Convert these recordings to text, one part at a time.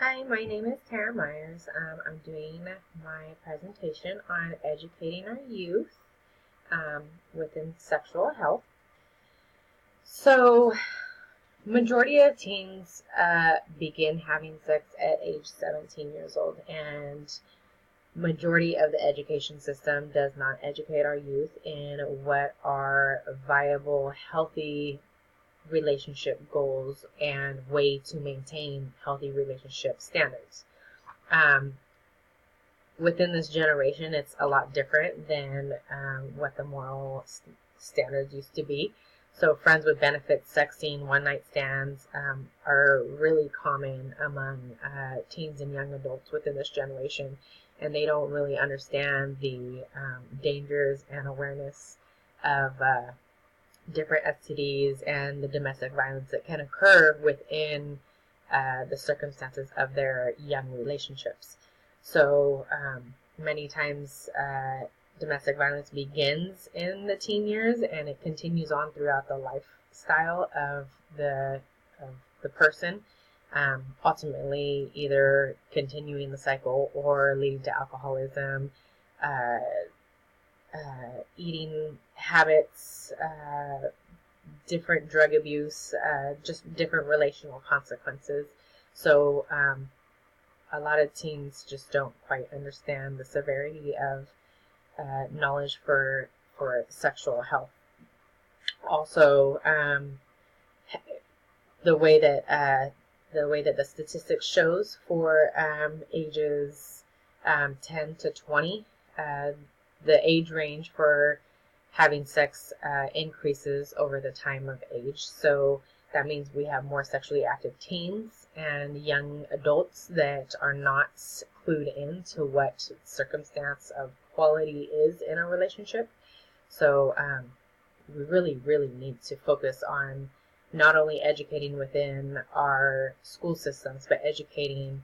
Hi, my name is Tara Myers. I'm doing my presentation on educating our youth um, within sexual health. So, majority of teens begin having sex at age 17 years old, and majority of the education system does not educate our youth in what are viable, healthy relationship goals and way to maintain healthy relationship standards. Um, Within this generation, it's a lot different than what the moral standards used to be. So friends with benefits, sexting, one-night stands are really common among teens and young adults within this generation, and they don't really understand the dangers and awareness of different STDs and the domestic violence that can occur within the circumstances of their young relationships. So many times domestic violence begins in the teen years and it continues on throughout the lifestyle of the person, ultimately either continuing the cycle or leading to alcoholism, uh, eating habits, different drug abuse, just different relational consequences. So a lot of teens just don't quite understand the severity of knowledge for sexual health. Also, the way that the statistics shows for ages 10 to 20, the age range for having sex increases over the time of age. So that means we have more sexually active teens and young adults that are not clued into what circumstance of quality is in a relationship. So we really, really need to focus on not only educating within our school systems, but educating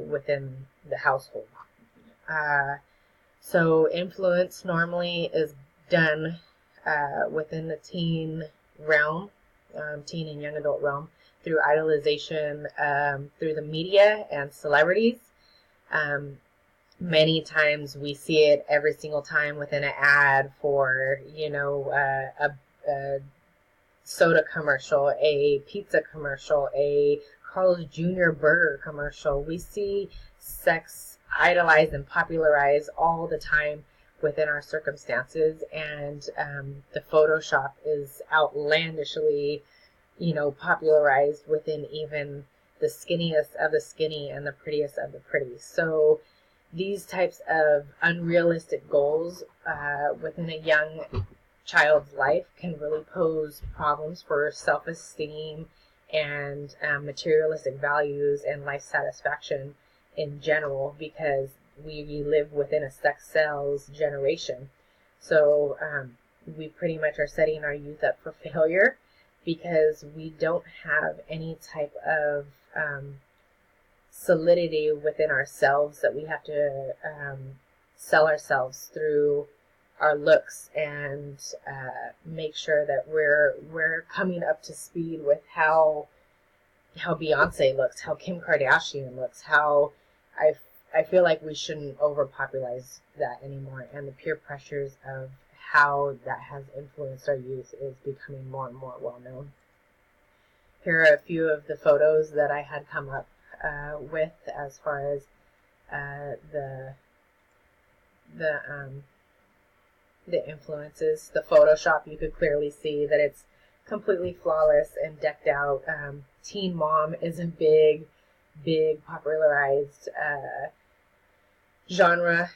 within the household. So influence normally is done within the teen realm, teen and young adult realm, through idolization, through the media and celebrities. Many times we see it every single time within an ad for, a soda commercial, a pizza commercial, a Carl's Jr. burger commercial. We see sex idolized and popularized all the time within our circumstances, and the Photoshop is outlandishly, popularized within even the skinniest of the skinny and the prettiest of the pretty. So these types of unrealistic goals within a young child's life can really pose problems for self-esteem and materialistic values and life satisfaction in general, because we live within a sex sells generation. So we pretty much are setting our youth up for failure because we don't have any type of solidity within ourselves that we have to sell ourselves through our looks and make sure that we're coming up to speed with how Beyonce looks, how Kim Kardashian looks, how I feel like we shouldn't overpopularize that anymore, and the peer pressures of how that has influenced our youth is becoming more and more well known. Here are a few of the photos that I had come up with as far as the influences. The Photoshop, you could clearly see that it's completely flawless and decked out. Teen Mom is a big popularized genre,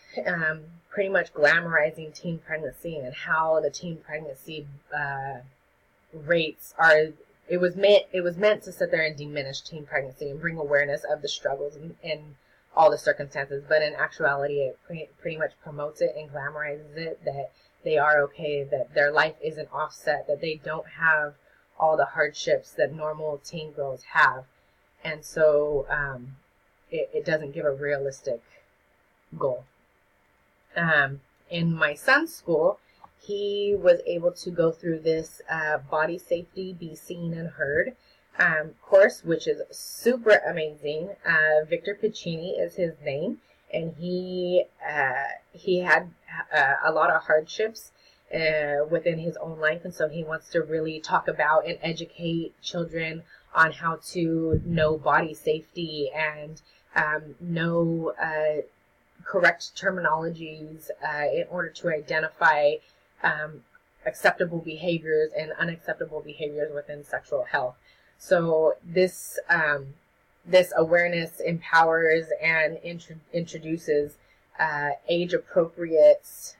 pretty much glamorizing teen pregnancy and how the teen pregnancy rates are. It was meant to sit there and diminish teen pregnancy and bring awareness of the struggles and all the circumstances, but in actuality it pretty much promotes it and glamorizes it, that they are okay, that their life isn't offset, that they don't have all the hardships that normal teen girls have. And so it doesn't give a realistic goal. In my son's school, he was able to go through this body safety, be seen and heard, course, which is super amazing. Victor Piccini is his name, and he had a lot of hardships within his own life, and so he wants to really talk about and educate children on how to know body safety and know correct terminologies in order to identify acceptable behaviors and unacceptable behaviors within sexual health. So this awareness empowers and introduces age-appropriate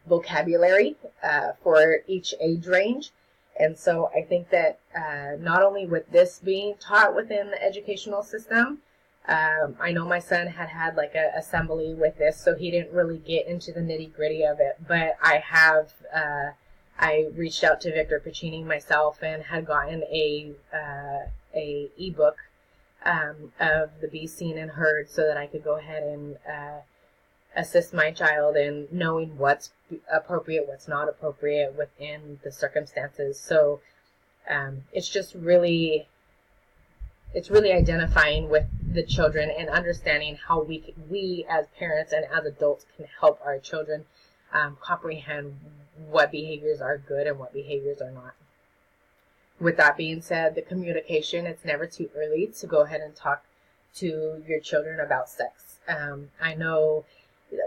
vocabulary for each age range. And so I think that not only with this being taught within the educational system, I know my son had like a assembly with this, so he didn't really get into the nitty gritty of it, but I reached out to Victor Piccini myself and had gotten a ebook of the Be Seen and Heard so that I could go ahead and assist my child in knowing what's appropriate, what's not appropriate within the circumstances. So it's just really, it's really identifying with the children and understanding how we as parents and as adults can help our children comprehend what behaviors are good and what behaviors are not. With that being said, the communication, it's never too early to go ahead and talk to your children about sex. I know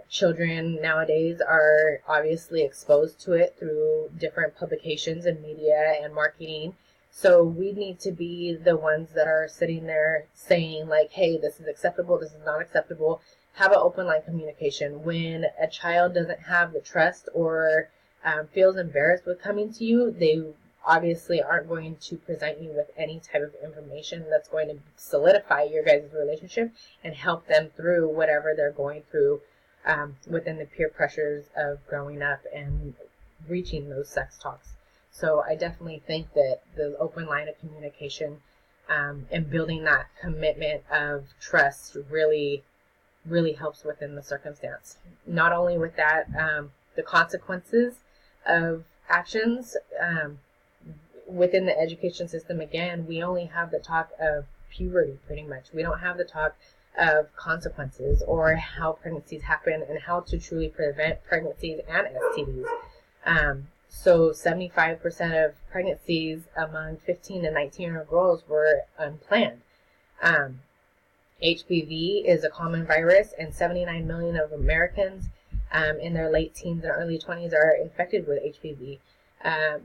children nowadays are obviously exposed to it through different publications and media and marketing. So we need to be the ones that are sitting there saying like, hey, this is acceptable, this is not acceptable. Have an open line communication. When a child doesn't have the trust or feels embarrassed with coming to you, they obviously aren't going to present you with any type of information that's going to solidify your guys' relationship and help them through whatever they're going through within the peer pressures of growing up and reaching those sex talks. So I definitely think that the open line of communication and building that commitment of trust really helps within the circumstance. Not only with that, the consequences of actions within the education system, again, we only have the talk of puberty pretty much. We don't have the talk of consequences or how pregnancies happen and how to truly prevent pregnancies and STDs. So 75% of pregnancies among 15 to 19-year-old girls were unplanned. HPV is a common virus, and 79 million of Americans in their late teens and early 20s are infected with HPV.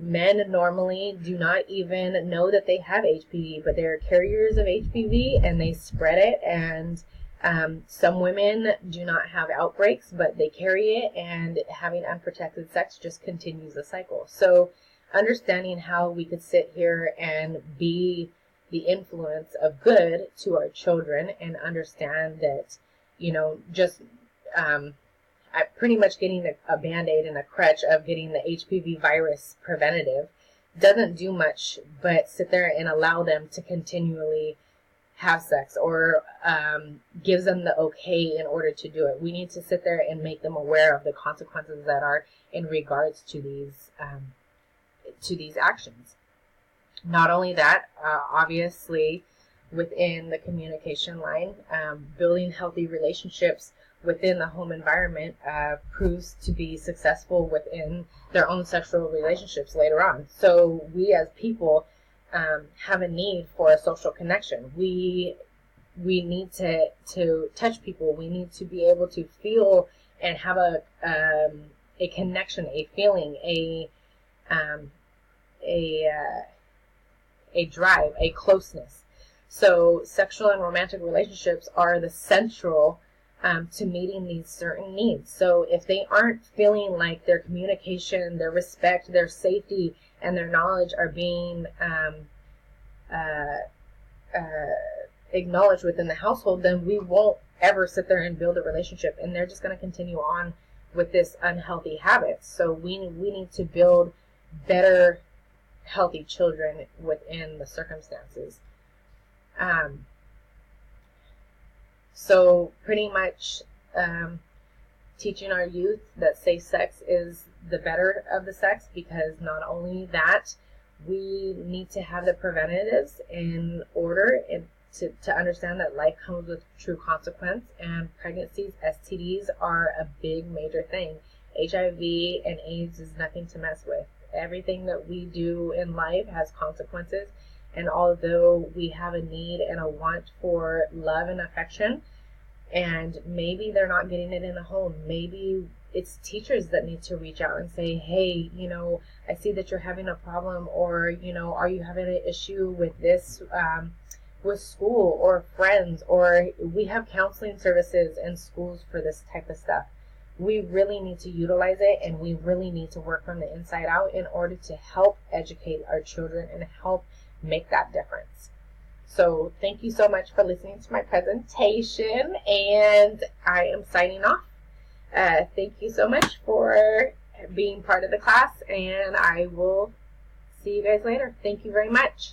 Men normally do not even know that they have HPV, but they're carriers of HPV and they spread it. And some women do not have outbreaks, but they carry it, and having unprotected sex just continues the cycle. So understanding how we could sit here and be the influence of good to our children and understand that, you know, just pretty much getting a Band-Aid and a crutch of getting the HPV virus preventative doesn't do much but sit there and allow them to continually have sex or gives them the okay in order to do it. We need to sit there and make them aware of the consequences that are in regards to these actions. Not only that, obviously within the communication line, building healthy relationships within the home environment proves to be successful within their own sexual relationships later on. So we as people have a need for a social connection. We need to touch people. We need to be able to feel and have a connection, a feeling, a drive, a closeness. So sexual and romantic relationships are the central to meeting these certain needs. So if they aren't feeling like their communication, their respect, their safety, and their knowledge are being acknowledged within the household, then we won't ever sit there and build a relationship, and they're just going to continue on with this unhealthy habit. So we need to build better, healthy children within the circumstances. So pretty much teaching our youth that safe sex is the better of the sex, because not only that, We need to have the preventatives in order and to understand that life comes with true consequence, and pregnancies, STDs are a big major thing. HIV and AIDS is nothing to mess with. Everything that we do in life has consequences, and although we have a need and a want for love and affection, and maybe they're not getting it in the home, maybe it's teachers that need to reach out and say, hey, I see that you're having a problem, or, are you having an issue with this, with school or friends, or we have counseling services in schools for this type of stuff. We really need to utilize it, and we really need to work from the inside out in order to help educate our children and help make that difference. So thank you so much for listening to my presentation, and I am signing off. Thank you so much for being part of the class, and I will see you guys later. Thank you very much.